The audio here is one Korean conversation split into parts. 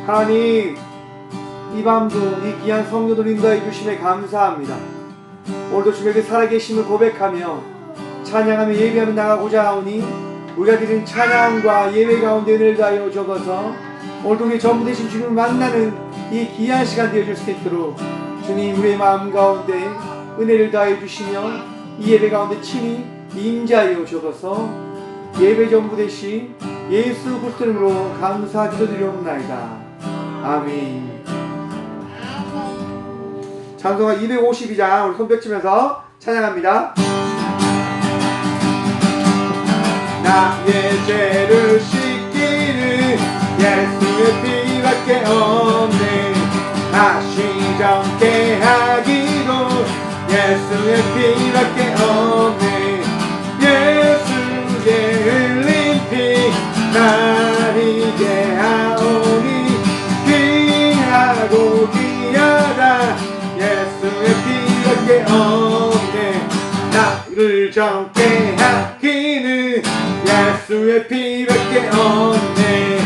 하나님, 이 밤도 이 귀한 성도들 인도해 주심에 감사합니다. 오늘도 주에게 살아계심을 고백하며 찬양하며 예배하며 나가고자 하오니 우리가 드린 찬양과 예배 가운데 은혜를 다하여 주옵소서. 오늘도 우리 전부 되신 주님을 만나는 이 귀한 시간 되어줄 수 있도록 주님 우리의 마음 가운데 은혜를 다해 주시며 이 예배 가운데 친히 임재하여 주옵소서. 예배 전부 되신 예수 그리스도 이름으로 감사 기도드리옵나이다. 아멘. 찬송가 252장 우리 손뼉 치면서 찬양합니다. 나의 죄를 씻기는 예수의 피밖에 없네. 다시 정케 하기로 예수의 피밖에 없네. 예수의 흘린 피 날 이게 하오니 귀하고 귀하다. 예수의 피밖에 없네. 나를 정케 하기는 예수의 피밖에 없네.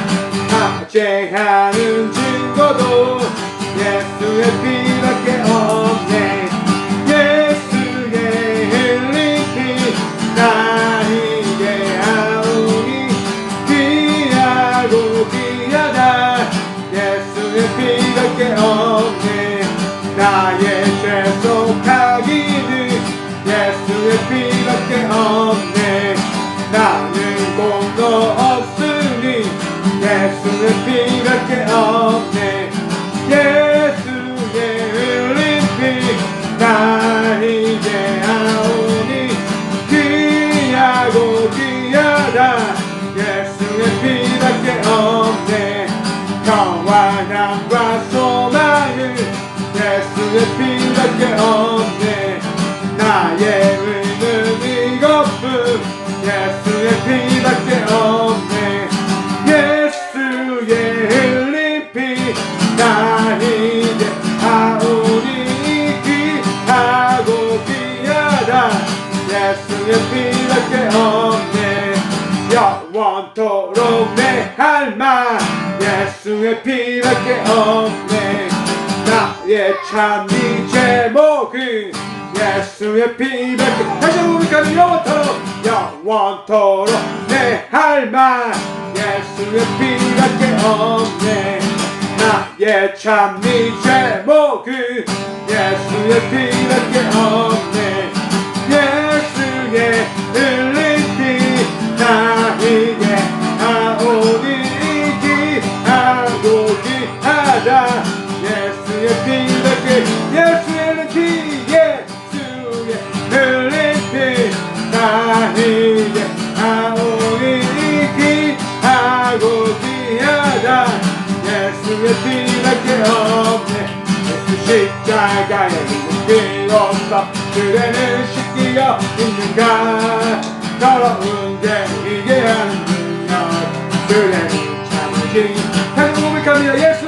박제하는 증거도 예수의 피밖에 없네. 예수의 흘린 피 나에게 하오니 귀하고 귀하다. 예수의 피밖에 없네. 나의 죄 속하기는 예수의 피밖에 없네. 나는 공도 없으니 예수의 피밖에 없네. 예수의 흘린 피 나에게 하오니 귀하고 귀하다. 예수의 피밖에 없네. 평안함과 소망을 예수의 피밖에 없네. 나의 의는 이것뿐 예수의 피밖에 없네. 예수의 흘린 피 나에게 하오니 귀하고 귀하다. 예수의 피밖에 없네. 영원토록 내 할망 예수의 피밖에 없네. 나의 참이 제목은 예수의 피밖에. 다시 한번 고백하면 영원토록 내 할망 예수의 피밖에 없네. 나의 참이 제목은 예수의 피밖에 없네. 예수의 흘린 피 나에게 하오니 귀하고 귀하다. 예수의 피밖에. 예수의 흘린 피 예수의 흘린 피 나에게 하오니 귀하고 귀하다. 예수의 피밖에 없네. 예수 십자가에 묻기 없어 그대는 씻기어 있는가. 더러운 죄 이게 하는 능력 그대는 참으시. 다시 고백합니다. 예수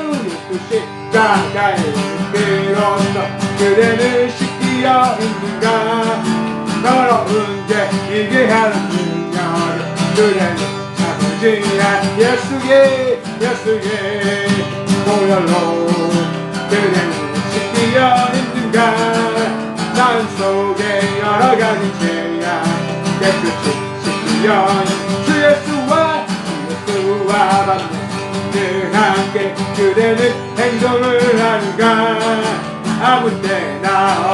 십자가에 묻기 없어 그대는 씻기어 있는가. 더러운 죄 이게 하는 능력 그대는 참으시. 예수의 보혈로 그대는 씻기어 있는가. 난 속에 여러 가지 죄야 깨끗이 씻기어 주 예수와 만나 함께 그대는 행동을 하는가. 아무 때나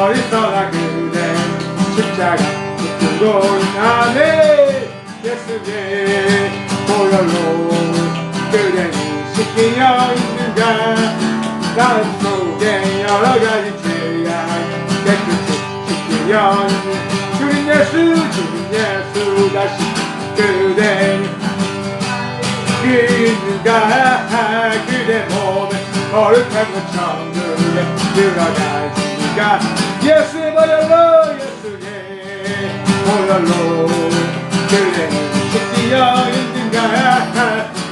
어디서나 그대 십자가 붙들고 있나네. 예수의 보혈로 그대는 씻기어 있는가. 난 속에 여러 가지 죄야 깨끗이 씻기어 주님 예수 다시 그대는 있는가. 그대 몸에 거룩한 것 천국에 들어가시니까. 예수의 보혈로 그대는 씻기어 있는가.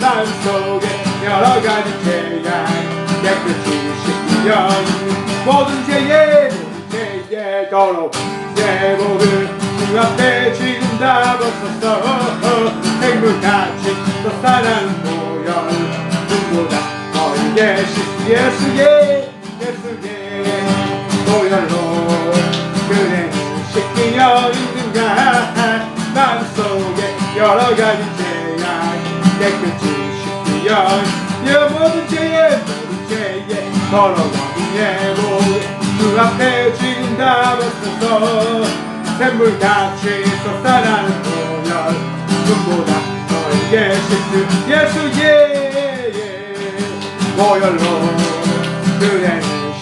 난 속에 여러 가지 죄야 깨끗이 씻기어 있는 모든 죄에 더러운 내 몸을 주 앞에 지금 다 벗었어. 행복같이 또 사랑은 보혈 눈보다 거의 예수의 보혈로 그대는 씻기려 있는가 마음속에 여러가지 죄악 깨끗이 씻기려 모든 죄에 걸어가는 예고 그 앞에 지금 다 벗어서 샘물같이 쏟아나는 보혈 눈보다 너에게 예수의 보혈로 그대는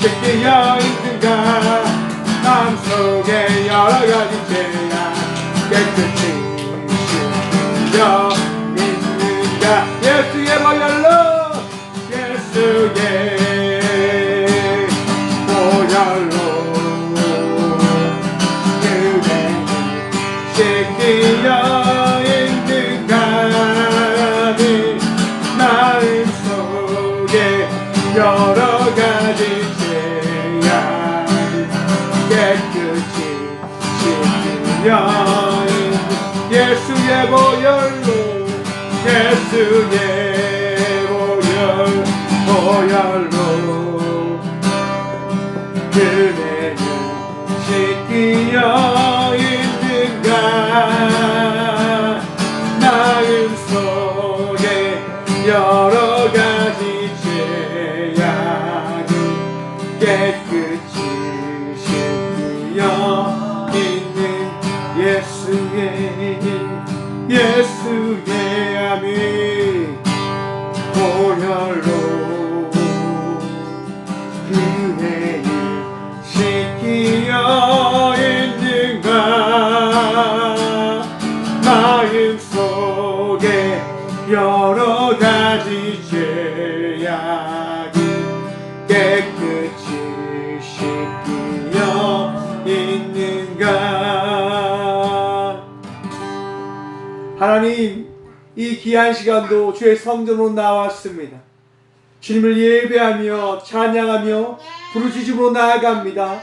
씻기려 있는가 마음속에 여러가지 죄악 깨끗이 씻기려 있는가 예수의 보혈로 보혈로 그대는 씻기려 있는가 네 마음속에 여러가지 죄악 깨끗이 씻기려 예수의 보혈로 보혈로 그대는 씻기려 있는가 마음속에 여러가지 죄악을 깨끗이 씻기려 있는 예수의 아멘 보혈로 그대는 씻기려 있는가 마음속에 여러가지 죄악이 깨끗이 씻기려 있는가 하나님 이 귀한 시간도 주의 성전으로 나왔습니다. 주님을 예배하며 찬양하며 부르짖음으로 나아갑니다.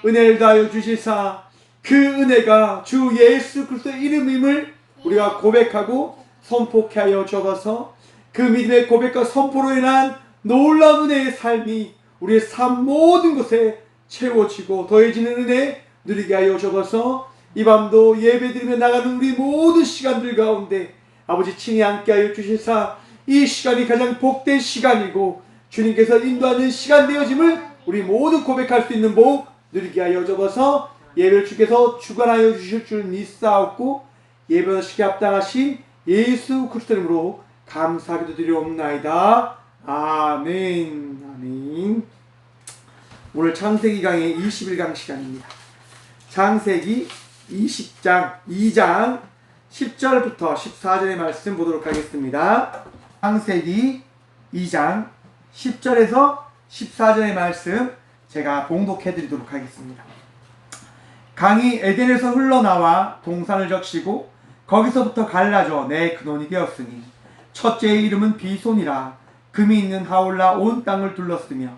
은혜를 다하여 주시사 그 은혜가 주 예수 그리스도의 이름임을 우리가 고백하고 선포케 하여 주옵소서. 그 믿음의 고백과 선포로 인한 놀라운 은혜의 삶이 우리의 삶 모든 곳에 채워지고 더해지는 은혜 누리게 하여 주옵소서. 이 밤도 예배드리며 나가는 우리 모든 시간들 가운데 아버지 친히 함께 하여 주시사 이 시간이 가장 복된 시간이고 주님께서 인도하는 시간 되어짐을 우리 모두 고백할 수 있는 복 누리게 하여 주옵소서. 예배를 주께서 주관하여 주실 줄 믿사옵고 예배하시기에 합당하신 예수 그리스도 이름으로 감사하기도 드리옵나이다. 아멘. 아멘. 오늘 창세기 강의 21강 시간입니다. 창세기 2장 10절부터 14절의 말씀 보도록 하겠습니다. 창세기 2장 10절에서 14절의 말씀 제가 봉독해 드리도록 하겠습니다. 강이 에덴에서 흘러나와 동산을 적시고 거기서부터 갈라져 내 근원이 되었으니 첫째의 이름은 비손이라. 금이 있는 하올라 온 땅을 둘렀으며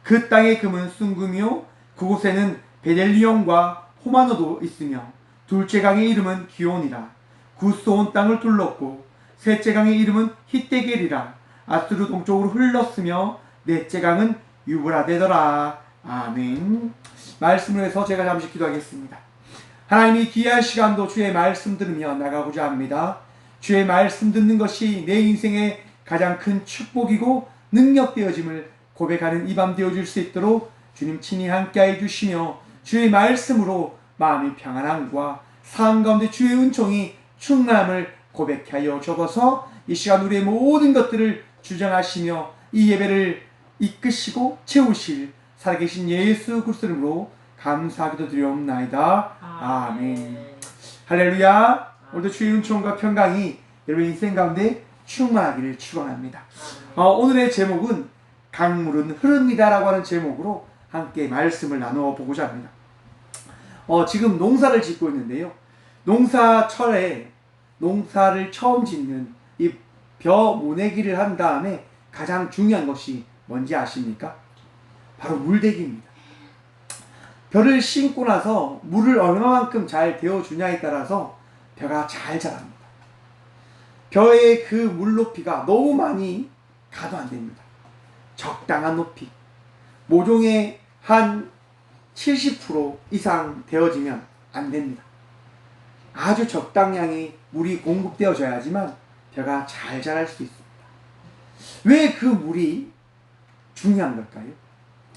그 땅의 금은 순금이요 그곳에는 베델리온과 호마노도 있으며 둘째 강의 이름은 기온이라. 구스 온 땅을 둘렀고 셋째 강의 이름은 히데겔이라. 아수르 동쪽으로 흘렀으며 넷째 강은 유브라데더라. 아멘. 말씀을 해서 제가 잠시 기도하겠습니다. 하나님이 귀한 시간도 주의 말씀 들으며 나가고자 합니다. 주의 말씀 듣는 것이 내 인생의 가장 큰 축복이고 능력되어짐을 고백하는 이 밤 되어줄 수 있도록 주님 친히 함께해 주시며 주의 말씀으로 마음이 평안함과 삶 가운데 주의 은총이 충만함을 고백해 하여 주옵소서. 이 시간 우리의 모든 것들을 주장하시며 이 예배를 이끄시고 채우실 살아계신 예수 그리스도 이름으로 감사하기도 드리옵나이다. 아멘. 할렐루야. 오늘도 주의 은총과 평강이 여러분 인생 가운데 충만하기를 축원합니다. 오늘의 제목은 강물은 흐릅니다 라고 하는 제목으로 함께 말씀을 나누어 보고자 합니다. 지금 농사를 짓고 있는데요. 농사철에 농사를 처음 짓는 이 벼 모내기를 한 다음에 가장 중요한 것이 뭔지 아십니까? 바로 물대기입니다. 벼를 심고 나서 물을 얼마만큼 잘 데워주냐에 따라서 벼가 잘 자랍니다. 벼의 그 물 높이가 너무 많이 가도 안 됩니다. 적당한 높이, 모종의 한 70% 이상 되어지면 안 됩니다. 아주 적당량의 물이 공급되어져야지만 벼가 잘 자랄 수 있습니다. 왜 그 물이 중요한 걸까요?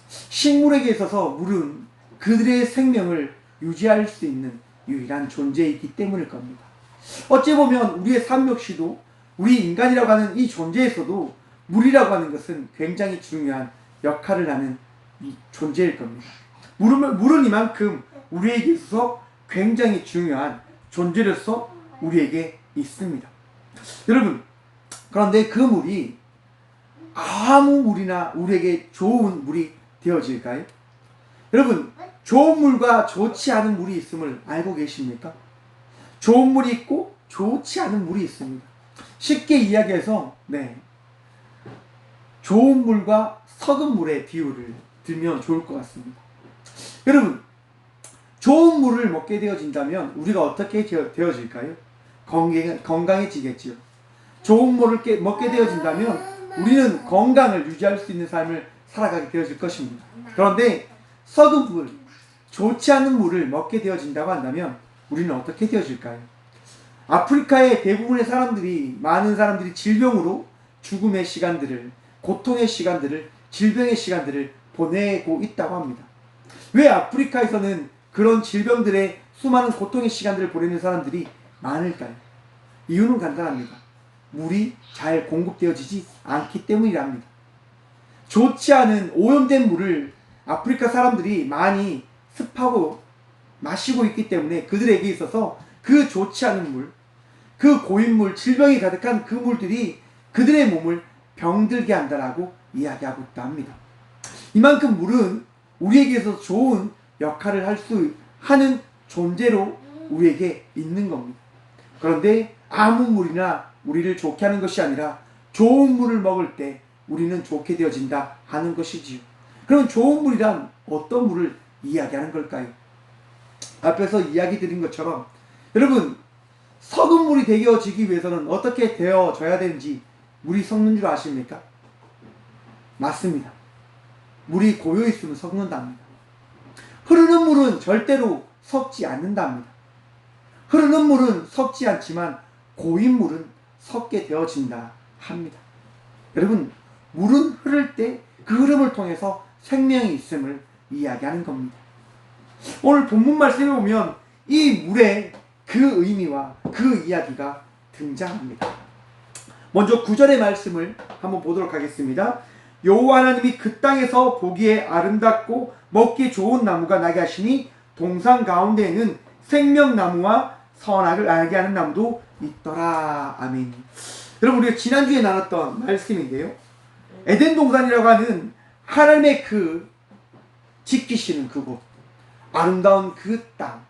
식물에게 있어서 물은 그들의 생명을 유지할 수 있는 유일한 존재이기 때문일 겁니다. 어찌 보면 우리의 삶 역시도 우리 인간이라고 하는 이 존재에서도 물이라고 하는 것은 굉장히 중요한 역할을 하는 이 존재일 겁니다. 물은 이만큼 우리에게 있어서 굉장히 중요한 존재로서 우리에게 있습니다. 여러분, 그런데 그 물이 아무 물이나 우리에게 좋은 물이 되어질까요? 여러분, 좋은 물과 좋지 않은 물이 있음을 알고 계십니까? 좋은 물이 있고 좋지 않은 물이 있습니다. 쉽게 이야기해서 좋은 물과 썩은 물의 비유를 들면 좋을 것 같습니다. 여러분, 좋은 물을 먹게 되어진다면 우리가 어떻게 되어질까요? 건강해지겠지요. 좋은 물을 먹게 되어진다면 우리는 건강을 유지할 수 있는 삶을 살아가게 되어질 것입니다. 그런데 썩은 물, 좋지 않은 물을 먹게 되어진다고 한다면 우리는 어떻게 되어질까요? 아프리카의 대부분의 사람들이, 많은 사람들이 질병으로 죽음의 시간들을, 고통의 시간들을, 질병의 시간들을 보내고 있다고 합니다. 왜 아프리카에서는 그런 질병들의 수많은 고통의 시간들을 보내는 사람들이 많을까요? 이유는 간단합니다. 물이 잘 공급되어지지 않기 때문이랍니다. 좋지 않은 오염된 물을 아프리카 사람들이 많이 습하고 마시고 있기 때문에 그들에게 있어서 그 좋지 않은 물, 그 고인물, 질병이 가득한 그 물들이 그들의 몸을 병들게 한다라고 이야기하고 있다 합니다. 이만큼 물은 우리에게 있어서 좋은 역할을 할 수 하는 존재로 우리에게 있는 겁니다. 그런데 아무 물이나 우리를 좋게 하는 것이 아니라 좋은 물을 먹을 때 우리는 좋게 되어진다 하는 것이지요. 그럼 좋은 물이란 어떤 물을 이야기하는 걸까요? 앞에서 이야기 드린 것처럼 여러분, 썩은 물이 되어지기 위해서는 어떻게 되어져야 되는지 물이 썩는 줄 아십니까? 맞습니다. 물이 고여있으면 썩는답니다. 흐르는 물은 절대로 썩지 않는답니다. 흐르는 물은 썩지 않지만 고인 물은 썩게 되어진다 합니다. 여러분, 물은 흐를 때 그 흐름을 통해서 생명이 있음을 이야기하는 겁니다. 오늘 본문 말씀에 보면 이 물의 그 의미와 그 이야기가 등장합니다. 먼저 9절의 말씀을 한번 보도록 하겠습니다. 여호와 하나님이 그 땅에서 보기에 아름답고 먹기 좋은 나무가 나게 하시니 동산 가운데에는 생명나무와 선악을 알게 하는 나무도 있더라. 아멘. 여러분, 우리가 지난주에 나눴던 말씀인데요, 에덴 동산이라고 하는 하나님의 그 지키시는 그곳, 아름다운 그 땅,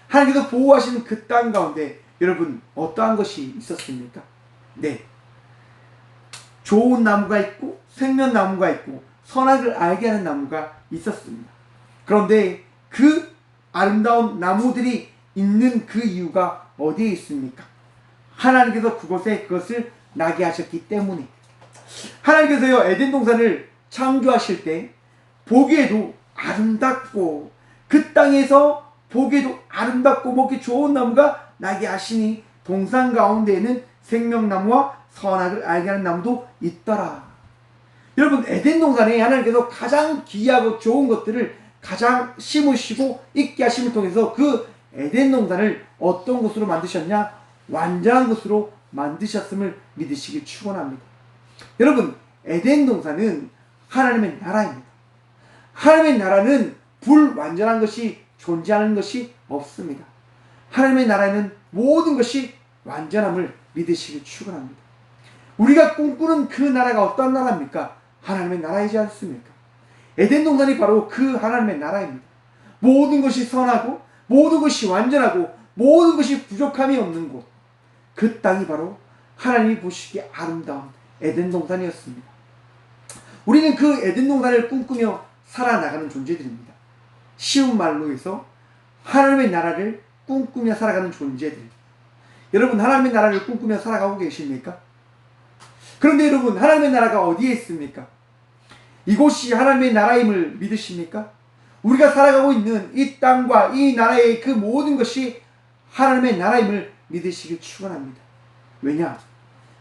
하나님께서 보호하시는 그 땅 가운데 여러분 어떠한 것이 있었습니까? 좋은 나무가 있고 생명나무가 있고 선악을 알게 하는 나무가 있었습니다. 그런데 그 아름다운 나무들이 있는 그 이유가 어디에 있습니까? 하나님께서 그곳에 그것을 나게 하셨기 때문에. 하나님께서요, 에덴 동산을 창조하실 때 보기에도 아름답고 그 땅에서 보기에도 아름답고 먹기 좋은 나무가 나게 하시니 동산 가운데에는 생명나무와 선악을 알게 하는 나무도 있더라. 여러분, 에덴 동산에 하나님께서 가장 귀하고 좋은 것들을 가장 심으시고 있게 하심을 통해서 그 에덴 동산을 어떤 곳으로 만드셨냐? 완전한 곳으로 만드셨음을 믿으시길 축원합니다. 여러분, 에덴 동산은 하나님의 나라입니다. 하나님의 나라는 불완전한 것이 존재하는 것이 없습니다. 하나님의 나라에는 모든 것이 완전함을 믿으시길 축원합니다. 우리가 꿈꾸는 그 나라가 어떤 나라입니까? 하나님의 나라이지 않습니까? 에덴 동산이 바로 그 하나님의 나라입니다. 모든 것이 선하고 모든 것이 완전하고 모든 것이 부족함이 없는 곳, 그 땅이 바로 하나님이 보시기에 아름다운 에덴 동산이었습니다. 우리는 그 에덴 동산을 꿈꾸며 살아나가는 존재들입니다. 쉬운 말로 해서 하나님의 나라를 꿈꾸며 살아가는 존재들. 여러분, 하나님의 나라를 꿈꾸며 살아가고 계십니까? 그런데 여러분, 하나님의 나라가 어디에 있습니까? 이곳이 하나님의 나라임을 믿으십니까? 우리가 살아가고 있는 이 땅과 이 나라의 그 모든 것이 하나님의 나라임을 믿으시길 축원합니다. 왜냐?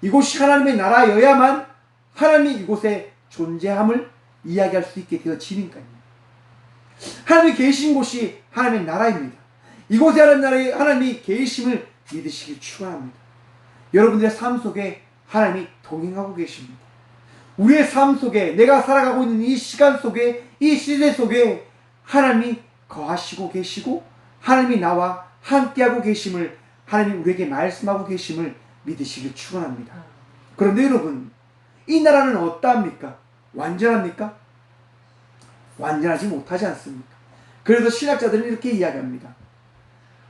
이곳이 하나님의 나라여야만 하나님이 이곳에 존재함을 이야기할 수 있게 되어지니까요. 하나님이 계신 곳이 하나님의 나라입니다. 이곳에 하나님이 계심을 믿으시길 축원합니다. 여러분들의 삶 속에 하나님이 동행하고 계십니다. 우리의 삶 속에, 내가 살아가고 있는 이 시간 속에, 이 시대 속에 하나님이 거하시고 계시고 하나님이 나와 함께하고 계심을, 하나님이 우리에게 말씀하고 계심을 믿으시길 축원합니다. 그런데 여러분, 이 나라는 어떠합니까? 완전합니까? 완전하지 못하지 않습니까? 그래서 신학자들은 이렇게 이야기합니다.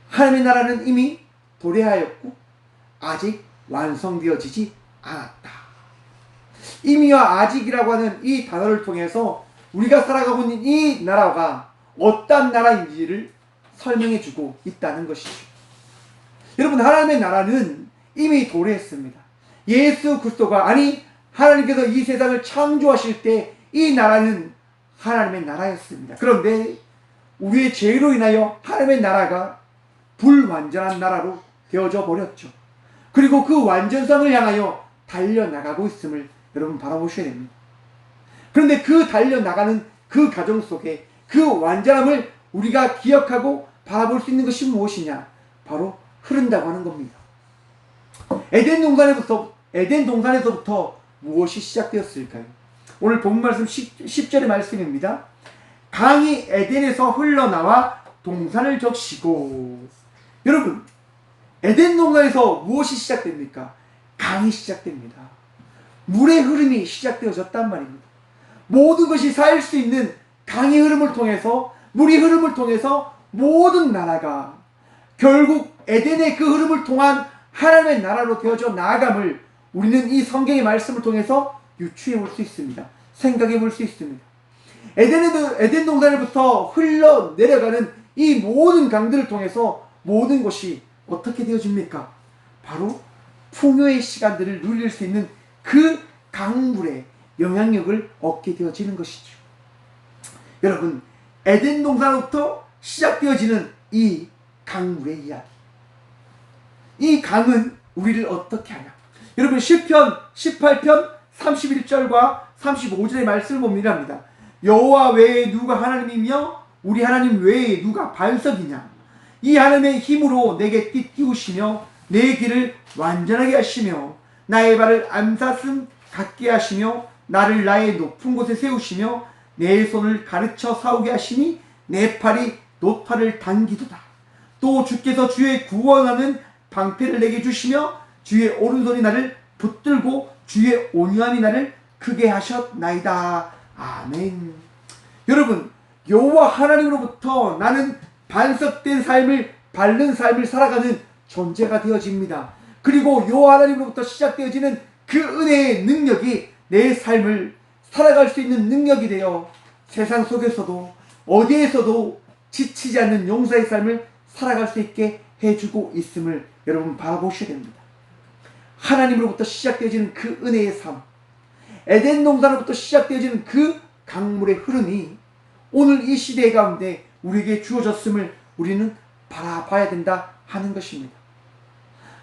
하나님의 나라는 이미 도래하였고 아직 완성되어지지 않았다. 이미와 아직이라고 하는 이 단어를 통해서 우리가 살아가고 있는 이 나라가 어떤 나라인지를 설명해주고 있다는 것이죠. 여러분, 하나님의 나라는 이미 도래했습니다. 예수 그리스도가, 아니 하나님께서 이 세상을 창조하실 때 이 나라는 하나님의 나라였습니다. 그런데 우리의 죄로 인하여 하나님의 나라가 불완전한 나라로 되어져 버렸죠. 그리고 그 완전성을 향하여 달려나가고 있음을 여러분 바라보셔야 됩니다. 그런데 그 달려나가는 그 과정 속에 그 완전함을 우리가 기억하고 바라볼 수 있는 것이 무엇이냐? 바로 흐른다고 하는 겁니다. 에덴 동산에서부터 무엇이 시작되었을까요? 오늘 본문 말씀 10절의 말씀입니다. 강이 에덴에서 흘러나와 동산을 적시고. 여러분, 에덴 동산에서 무엇이 시작됩니까? 강이 시작됩니다. 물의 흐름이 시작되어졌단 말입니다. 모든 것이 살 수 있는 강의 흐름을 통해서, 물의 흐름을 통해서 모든 나라가 결국 에덴의 그 흐름을 통한 하나님의 나라로 되어져 나아감을 우리는 이 성경의 말씀을 통해서 유추해 볼 수 있습니다. 생각해 볼 수 있습니다. 에덴 동산에부터 흘러내려가는 이 모든 강들을 통해서 모든 것이 어떻게 되어집니까? 바로 풍요의 시간들을 누릴 수 있는 그 강물의 영향력을 얻게 되어지는 것이죠. 여러분, 에덴 동산부터 시작되어지는 이 강물의 이야기. 이 강은 우리를 어떻게 하냐? 여러분, 시편 18편 31절과 35절의 말씀을 보면 여호와 외에 누가 하나님이며 우리 하나님 외에 누가 반석이냐? 이 하나님의 힘으로 내게 띠띠우시며 내 길을 완전하게 하시며 나의 발을 암사슴 같게 하시며 나를 나의 높은 곳에 세우시며 내 손을 가르쳐 싸우게 하시니 내 팔이 노팔을 당기도다. 또 주께서 주의 구원하는 방패를 내게 주시며 주의 오른손이 나를 붙들고 주의 온유함이 나를 크게 하셨나이다. 아멘. 여러분, 여호와 하나님으로부터 나는 반석된 삶을, 바른 삶을 살아가는 존재가 되어집니다. 그리고 여호와 하나님으로부터 시작되어지는 그 은혜의 능력이 내 삶을 살아갈 수 있는 능력이 되어 세상 속에서도 어디에서도 지치지 않는 용사의 삶을 살아갈 수 있게 해주고 있음을 여러분 바라보셔야 됩니다. 하나님으로부터 시작되어지는 그 은혜의 삶, 에덴 동산으로부터 시작되어지는 그 강물의 흐름이 오늘 이 시대 가운데 우리에게 주어졌음을 우리는 바라봐야 된다 하는 것입니다.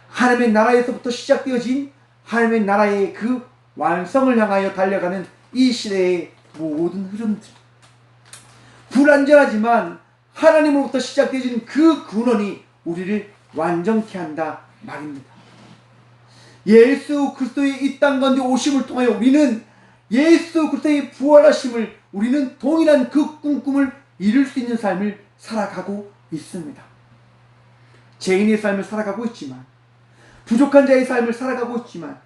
하나님의 나라에서부터 시작되어진 하나님의 나라의 그 완성을 향하여 달려가는 이 시대의 모든 흐름들, 불완전하지만 하나님으로부터 시작되어진 그 근원이 우리를 완전케 한다 말입니다. 예수 그리스도의 이 땅 가운데 오심을 통하여 우리는 예수 그리스도의 부활하심을, 우리는 동일한 그 꿈을 이룰 수 있는 삶을 살아가고 있습니다. 죄인의 삶을 살아가고 있지만, 부족한 자의 삶을 살아가고 있지만,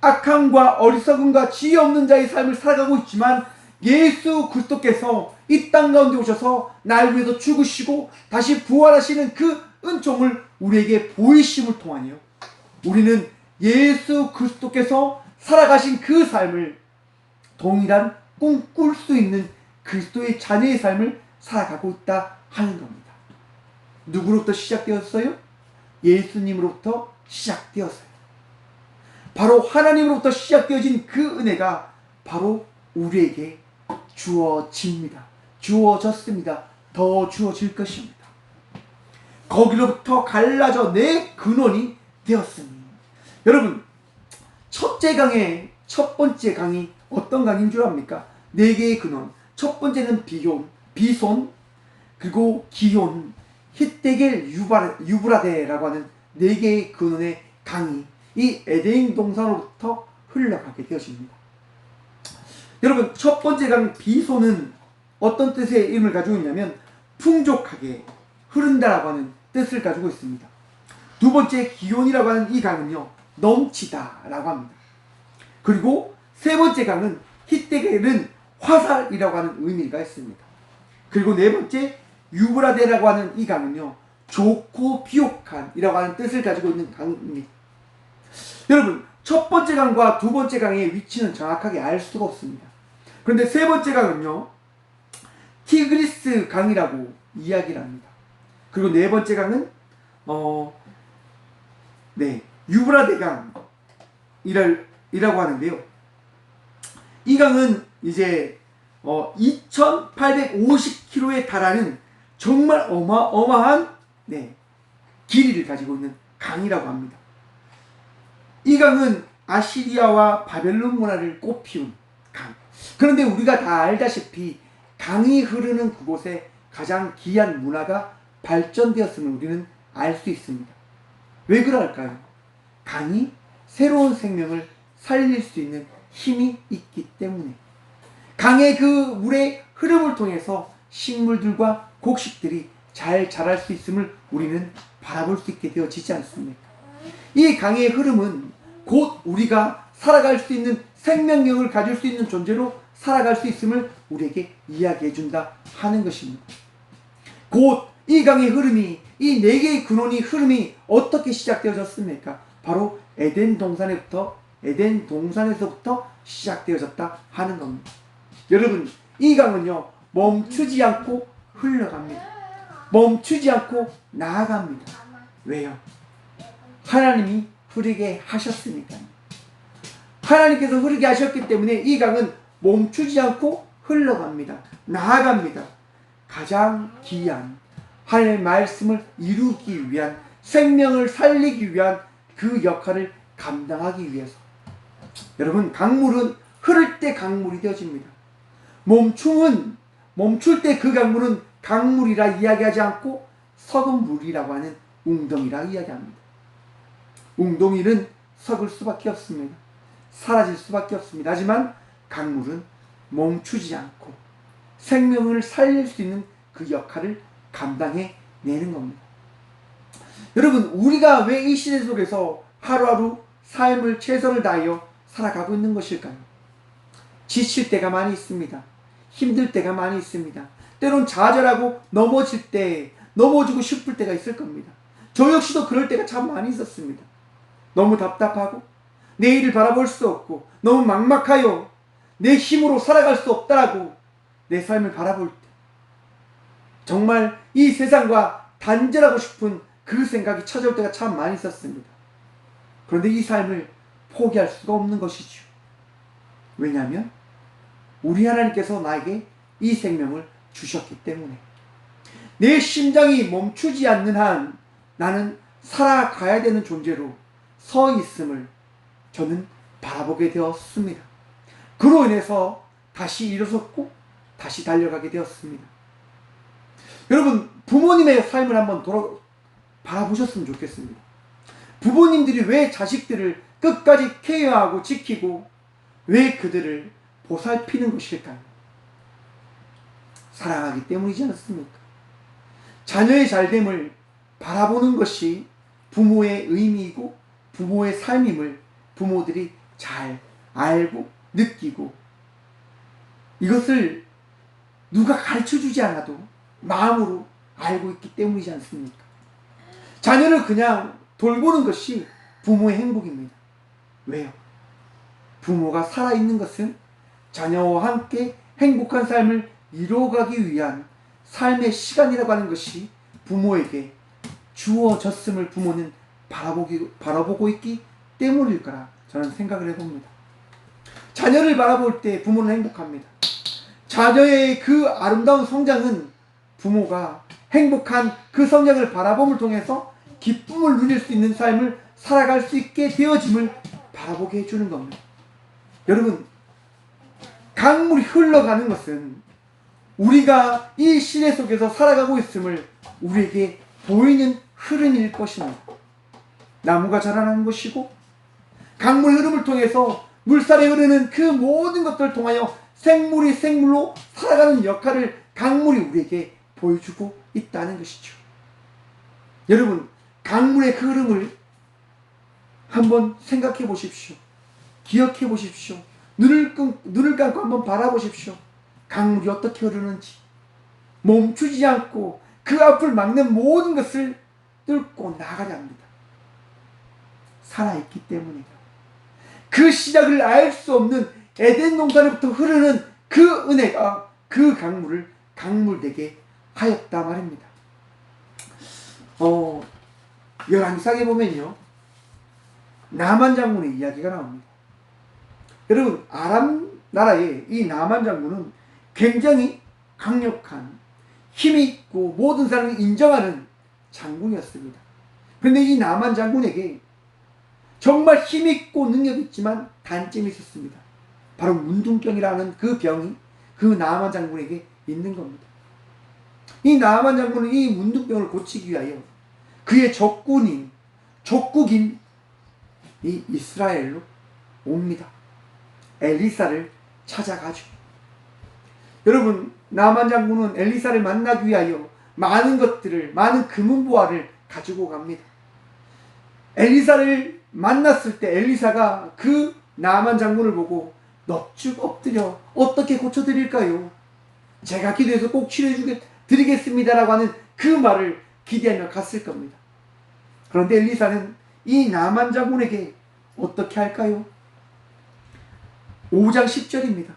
악함과 어리석음과 지혜 없는 자의 삶을 살아가고 있지만, 예수 그리스도께서 이 땅 가운데 오셔서 날 위해서 죽으시고 다시 부활하시는 그 은총을 우리에게 보이심을 통하여 우리는 예수 그리스도께서 살아가신 그 삶을 동일한 꿈꿀 수 있는 그리스도의 자녀의 삶을 살아가고 있다 하는 겁니다. 누구로부터 시작되었어요? 예수님으로부터 시작되었어요. 바로 하나님으로부터 시작되어진 그 은혜가 바로 우리에게 주어집니다. 주어졌습니다. 더 주어질 것입니다. 거기로부터 갈라져 내 근원이 되었으니. 여러분, 첫째 강의 첫 번째 강이 어떤 강인 줄 압니까? 네 개의 근원. 첫 번째는 비혼, 비손, 그리고 기혼, 히데겔, 유브라데라고 하는 네 개의 근원의 강이 이 에덴 동산으로부터 흘러가게 되어집니다. 여러분, 첫 번째 강 비손은 어떤 뜻의 의미를 가지고 있냐면 풍족하게 흐른다라고 하는 뜻을 가지고 있습니다. 두 번째 기온이라고 하는 이 강은요, 넘치다라고 합니다. 그리고 세 번째 강은 히데겔은 화살이라고 하는 의미가 있습니다. 그리고 네 번째 유브라데라고 하는 이 강은요, 좋고 비옥한이라고 하는 뜻을 가지고 있는 강입니다. 여러분, 첫 번째 강과 두 번째 강의 위치는 정확하게 알 수가 없습니다. 그런데 세 번째 강은요, 티그리스 강이라고 이야기를 합니다. 그리고 네 번째 강은 유브라데 강이라고 하는데요. 이 강은 이제 2850km에 달하는 정말 어마어마한 길이를 가지고 있는 강이라고 합니다. 이 강은 아시리아와 바벨론 문화를 꽃피운 강. 그런데 우리가 다 알다시피 강이 흐르는 그곳에 가장 귀한 문화가 발전되었음을 우리는 알 수 있습니다. 왜 그럴까요? 강이 새로운 생명을 살릴 수 있는 힘이 있기 때문에. 강의 그 물의 흐름을 통해서 식물들과 곡식들이 잘 자랄 수 있음을 우리는 바라볼 수 있게 되어지지 않습니까? 이 강의 흐름은 곧 우리가 살아갈 수 있는 생명력을 가질 수 있는 존재로 살아갈 수 있음을 우리에게 이야기해 준다 하는 것입니다. 곧 이 강의 흐름이, 이 네 개의 근원이 흐름이 어떻게 시작되어졌습니까? 바로 에덴 동산에서부터 시작되어졌다 하는 겁니다. 여러분, 이 강은요, 멈추지 않고 흘러갑니다. 멈추지 않고 나아갑니다. 왜요? 하나님이 흐르게 하셨으니까요. 하나님께서 흐르게 하셨기 때문에 이 강은 멈추지 않고 흘러갑니다. 나아갑니다. 가장 귀한 하나님의 말씀을 이루기 위한, 생명을 살리기 위한 그 역할을 감당하기 위해서. 여러분, 강물은 흐를 때 강물이 되어집니다. 멈출 때 그 강물은 강물이라 이야기하지 않고 썩은 물이라고 하는 웅덩이라 이야기합니다. 웅덩이는 썩을 수밖에 없습니다. 사라질 수밖에 없습니다. 하지만 강물은 멈추지 않고 생명을 살릴 수 있는 그 역할을 감당해 내는 겁니다. 여러분, 우리가 왜 이 시대 속에서 하루하루 삶을 최선을 다하여 살아가고 있는 것일까요? 지칠 때가 많이 있습니다. 힘들 때가 많이 있습니다. 때론 좌절하고 넘어지고 싶을 때가 있을 겁니다. 저 역시도 그럴 때가 참 많이 있었습니다. 너무 답답하고 내일을 바라볼 수 없고 너무 막막하여 내 힘으로 살아갈 수 없다라고 내 삶을 바라볼 때 정말 이 세상과 단절하고 싶은 그 생각이 찾아올 때가 참 많이 있었습니다. 그런데 이 삶을 포기할 수가 없는 것이죠. 왜냐하면 우리 하나님께서 나에게 이 생명을 주셨기 때문에. 내 심장이 멈추지 않는 한 나는 살아가야 되는 존재로 서 있음을 저는 바라보게 되었습니다. 그로 인해서 다시 일어섰고 다시 달려가게 되었습니다. 여러분, 부모님의 삶을 한번 바라보셨으면 좋겠습니다. 부모님들이 왜 자식들을 끝까지 케어하고 지키고 왜 그들을 보살피는 것일까요? 사랑하기 때문이지 않습니까? 자녀의 잘됨을 바라보는 것이 부모의 의미이고 부모의 삶임을 부모들이 잘 알고 느끼고 이것을 누가 가르쳐주지 않아도 마음으로 알고 있기 때문이지 않습니까? 자녀를 그냥 돌보는 것이 부모의 행복입니다. 왜요? 부모가 살아있는 것은 자녀와 함께 행복한 삶을 이루어가기 위한 삶의 시간이라고 하는 것이 부모에게 주어졌음을 부모는 바라보고 있기 때문일 거라 저는 생각을 해봅니다. 자녀를 바라볼 때 부모는 행복합니다. 자녀의 그 아름다운 성장은 부모가 행복한 그 성장을 바라봄을 통해서 기쁨을 누릴 수 있는 삶을 살아갈 수 있게 되어짐을 바라보게 해주는 겁니다. 여러분, 강물이 흘러가는 것은 우리가 이 시대 속에서 살아가고 있음을 우리에게 보이는 흐름일 것입니다. 나무가 자라나는 것이고 강물 흐름을 통해서 물살에 흐르는 그 모든 것들을 통하여 생물이 생물로 살아가는 역할을 강물이 우리에게 보여주고 있다는 것이죠. 여러분, 강물의 그 흐름을 한번 생각해 보십시오. 기억해 보십시오. 눈을 감고 한번 바라보십시오. 강물이 어떻게 흐르는지. 멈추지 않고 그 앞을 막는 모든 것을 뚫고 나가려 합니다. 살아있기 때문이다. 그 시작을 알 수 없는 에덴 동산에부터 흐르는 그 은혜가 그 강물을 강물되게 하였다 말입니다. 열왕기상에 보면요, 나만 장군의 이야기가 나옵니다. 여러분, 아람 나라의 이 나만 장군은 굉장히 강력한, 힘이 있고 모든 사람이 인정하는 장군이었습니다. 그런데 이 나만 장군에게 정말 힘있고 능력이 있지만 단점이 있었습니다. 바로 문둥병이라는 그 병이 그 나만 장군에게 있는 겁니다. 이 나만 장군은 이 문둥병을 고치기 위하여 그의 적국인 이 이스라엘로 옵니다. 엘리사를 찾아가죠. 여러분, 나만 장군은 엘리사를 만나기 위하여 많은 금은보화를 가지고 갑니다. 엘리사를 만났을 때 엘리사가 그 나만 장군을 보고 넙죽 엎드려 어떻게 고쳐드릴까요? 제가 기도해서 꼭 치료해드리겠습니다라고 하는 그 말을 기대하며 갔을 겁니다. 그런데 엘리사는 이 나만 장군에게 어떻게 할까요? 5장 10절입니다.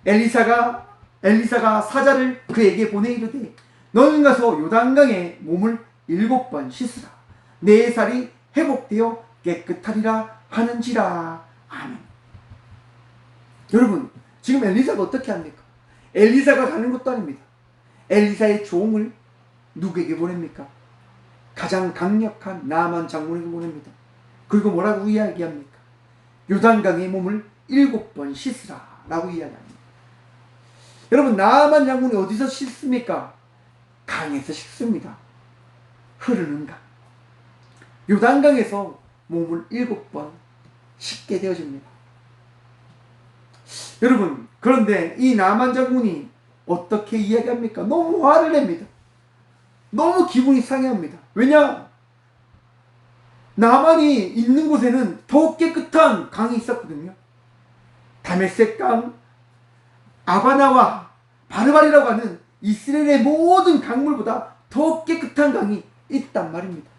엘리사가 사자를 그에게 보내 이르되 너는 가서 요단강에 몸을 7번 씻으라. 내 살이 회복되어 깨끗하리라 하는지라. 아멘. 여러분, 지금 엘리사가 어떻게 합니까? 엘리사가 가는 것도 아닙니다. 엘리사의 종을 누구에게 보냅니까? 가장 강력한 나만 장군에게 보냅니다. 그리고 뭐라고 이야기합니까? 요단강의 몸을 7번 씻으라 라고 이야기합니다. 여러분, 나만 장군이 어디서 씻습니까? 강에서 씻습니다. 흐르는 강. 요단강에서 몸을 7번 씻게 되어집니다. 여러분, 그런데 이 나만 장군이 어떻게 이야기합니까? 너무 화를 냅니다. 너무 기분이 상해합니다. 왜냐? 나만이 있는 곳에는 더 깨끗한 강이 있었거든요. 다메섹강, 아바나와 바르바리라고 하는 이스라엘의 모든 강물보다 더 깨끗한 강이 있단 말입니다.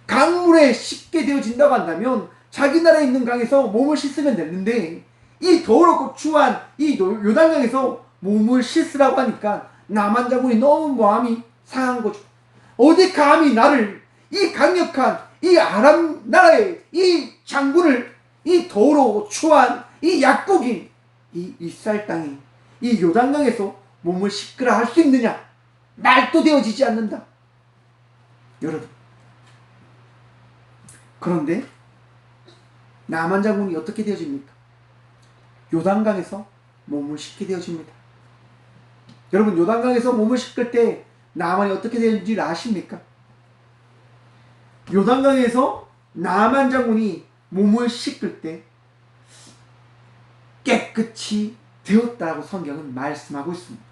강물에 씻게 되어진다고 한다면 자기 나라에 있는 강에서 몸을 씻으면 되는데 이 더럽고 추한 이 요단강에서 몸을 씻으라고 하니까 나만 장군이 너무 마음이 상한 거죠. 어디 감히 나를, 이 강력한 이 아람 나라의 이 장군을, 이 더러워 추한 이 약국인 이 이스라엘 땅에 이 요단강에서 몸을 씻으라 할 수 있느냐? 말도 되어지지 않는다. 여러분, 그런데 나만 장군이 어떻게 되어집니까? 요단강에서 몸을 씻게 되어집니다. 여러분, 요단강에서 몸을 씻을 때 나만이 어떻게 되는지 아십니까? 요단강에서 나만 장군이 몸을 씻을 때 깨끗이 되었다고 성경은 말씀하고 있습니다.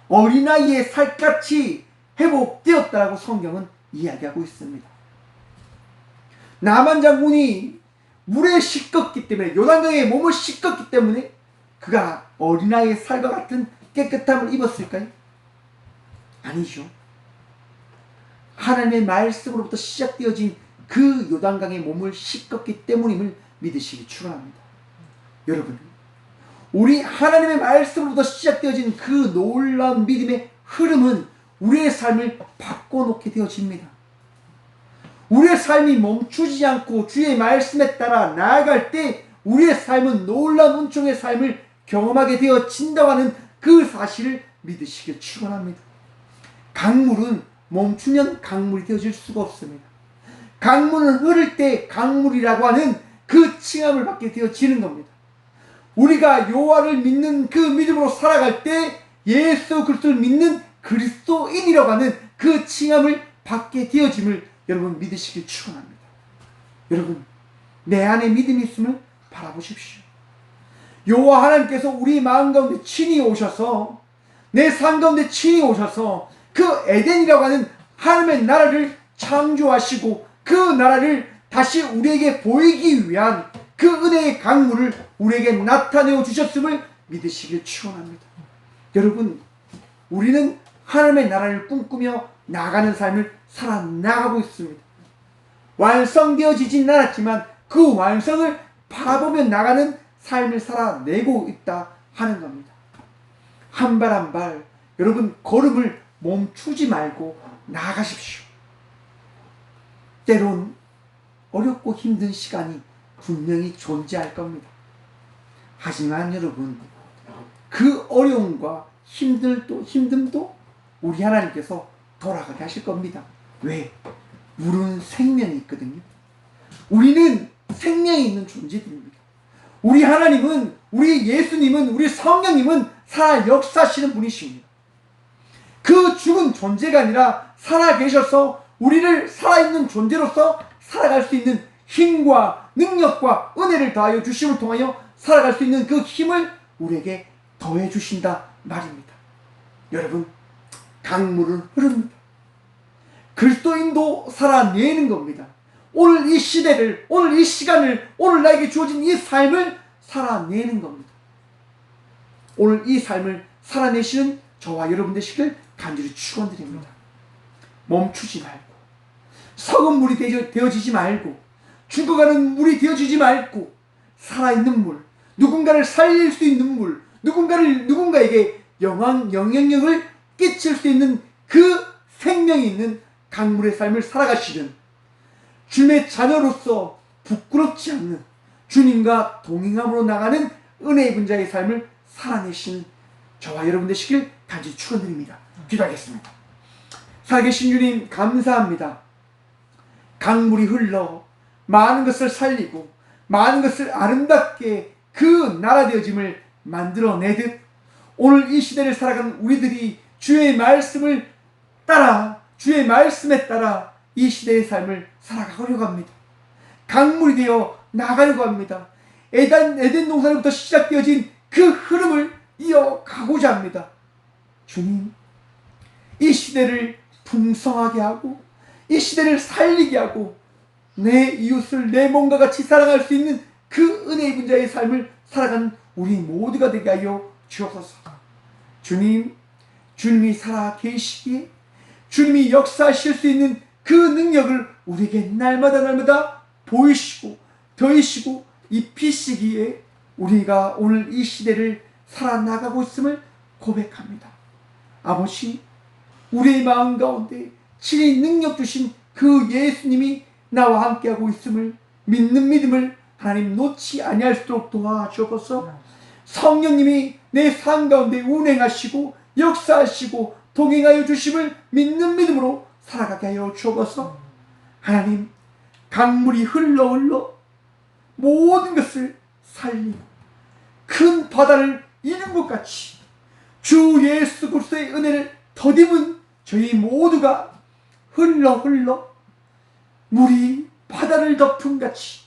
어린아이의 살같이 회복되었다고 성경은 이야기하고 있습니다. 나만 장군이 물에 씻었기 때문에, 요단강에 몸을 씻었기 때문에 그가 어린아이의 살과 같은 깨끗함을 입었을까요? 아니죠. 하나님의 말씀으로부터 시작되어진 그 요단강에 몸을 씻었기 때문임을 믿으시기 축원합니다. 여러분, 우리 하나님의 말씀으로부터 시작되어진 그 놀라운 믿음의 흐름은 우리의 삶을 바꿔놓게 되어집니다. 우리의 삶이 멈추지 않고 주의 말씀에 따라 나아갈 때 우리의 삶은 놀라운 은총의 삶을 경험하게 되어진다고 하는 그 사실을 믿으시길 축원합니다. 강물은 멈추면 강물이 되어질 수가 없습니다. 강물은 흐를 때 강물이라고 하는 그 칭함을 받게 되어지는 겁니다. 우리가 여호와를 믿는 그 믿음으로 살아갈 때 예수 그리스도를 믿는 그리스도인이라고 하는 그 칭함을 받게 되어짐을 여러분 믿으시길 축원합니다. 여러분, 내 안에 믿음이 있음을 바라보십시오. 여호와 하나님께서 우리 마음 가운데 친히 오셔서, 내 삶 가운데 친히 오셔서 그 에덴이라고 하는 하나님의 나라를 창조하시고 그 나라를 다시 우리에게 보이기 위한 그 은혜의 강물을 우리에게 나타내어 주셨음을 믿으시길 축원합니다. 여러분, 우리는 하나님의 나라를 꿈꾸며 나가는 삶을 살아나가고 있습니다. 완성되어지진 않았지만 그 완성을 바라보며 나가는 삶을 살아내고 있다 하는 겁니다. 한 발 한 발 여러분 걸음을 멈추지 말고 나아가십시오. 때론 어렵고 힘든 시간이 분명히 존재할 겁니다. 하지만 여러분, 그 어려움과 힘듦도 우리 하나님께서 돌아가게 하실 겁니다. 왜? 우리는 생명이 있거든요. 우리는 생명이 있는 존재들입니다. 우리 하나님은, 우리 예수님은, 우리 성령님은 살아 역사하시는 분이십니다. 그 죽은 존재가 아니라 살아계셔서 우리를 살아있는 존재로서 살아갈 수 있는 힘과 능력과 은혜를 더하여 주심을 통하여 살아갈 수 있는 그 힘을 우리에게 더해 주신다 말입니다. 여러분, 강물은 흐릅니다. 그리스도인도 살아내는 겁니다. 오늘 이 시대를, 오늘 이 시간을, 오늘 나에게 주어진 이 삶을 살아내는 겁니다. 오늘 이 삶을 살아내시는 저와 여러분 되시길 간절히 축원드립니다. 멈추지 말고, 썩은 물이 되어지지 말고, 죽어가는 물이 되어지지 말고, 살아있는 물, 누군가를 살릴 수 있는 물, 누군가에게 영향력을 끼칠 수 있는 그 생명이 있는 강물의 삶을 살아가시는 주님의 자녀로서 부끄럽지 않는 주님과 동행함으로 나가는 은혜의 분자의 삶을 살아내신 저와 여러분 되시길 간절히 축원드립니다. 기도하겠습니다. 살아계신 주님 감사합니다. 강물이 흘러 많은 것을 살리고 많은 것을 아름답게 그 나라 되어짐을 만들어내듯 오늘 이 시대를 살아가는 우리들이 주의 말씀을 따라, 주의 말씀에 따라 이 시대의 삶을 살아가려고 합니다. 강물이 되어 나가려고 합니다. 에덴 동산부터 시작되어진 그 흐름을 이어가고자 합니다. 주님, 이 시대를 풍성하게 하고 이 시대를 살리게 하고 내 이웃을 내 몸과 같이 사랑할 수 있는 그 은혜의 분자의 삶을 살아가는 우리 모두가 되게 하여 주옵소서. 주님, 주님이 살아 계시기에 주님이 역사하실 수 있는 그 능력을 우리에게 날마다 보이시고 더이시고 입히시기에 우리가 오늘 이 시대를 살아나가고 있음을 고백합니다. 아버지, 우리의 마음 가운데 친히 능력 주신 그 예수님이 나와 함께하고 있음을 믿는 믿음을 하나님 놓지 아니할 수 있도록 도와주옵소서. 성령님이 내 삶 가운데 운행하시고 역사하시고 동행하여 주심을 믿는 믿음으로 살아가게 하여 주옵소서. 하나님, 강물이 흘러 모든 것을 살리고 큰 바다를 이룬 것 같이 주 예수 그리스도의 은혜를 덧입은 저희 모두가 흘러 물이 바다를 덮은 같이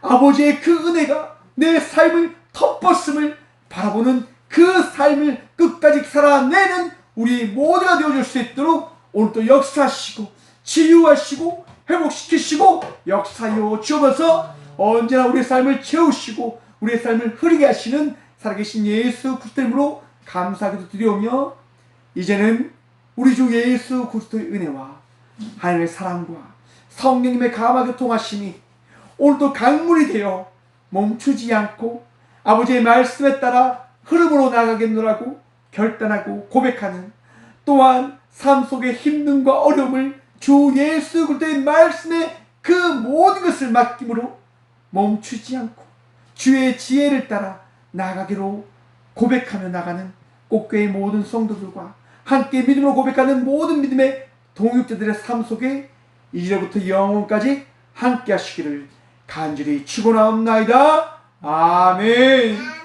아버지의 그 은혜가 내 삶을 덮었음을 바라보는 그 삶을 끝까지 살아내는 우리 모두가 되어줄 수 있도록 오늘도 역사하시고 치유하시고 회복시키시고 역사하여 주옵소서. 언제나 우리의 삶을 채우시고 우리의 삶을 흐리게 하시는 살아계신 예수 그리스도 이름으로 감사하기도 드리오며, 이제는 우리 주 예수 그리스도의 은혜와 하나님의 사랑과 성령님의 감화 교통하심이 오늘도 강물이 되어 멈추지 않고 아버지의 말씀에 따라 흐름으로 나가겠노라고 결단하고 고백하는, 또한 삶 속의 힘듦과 어려움을 주 예수 그리스도의 말씀에 그 모든 것을 맡김으로 멈추지 않고 주의 지혜를 따라 나아가기로 고백하며 나가는 꽃교회 모든 성도들과 함께 믿음으로 고백하는 모든 믿음의 동역자들의 삶 속에 이제부터 영원까지 함께 하시기를 간절히 축원하옵나이다. 아멘.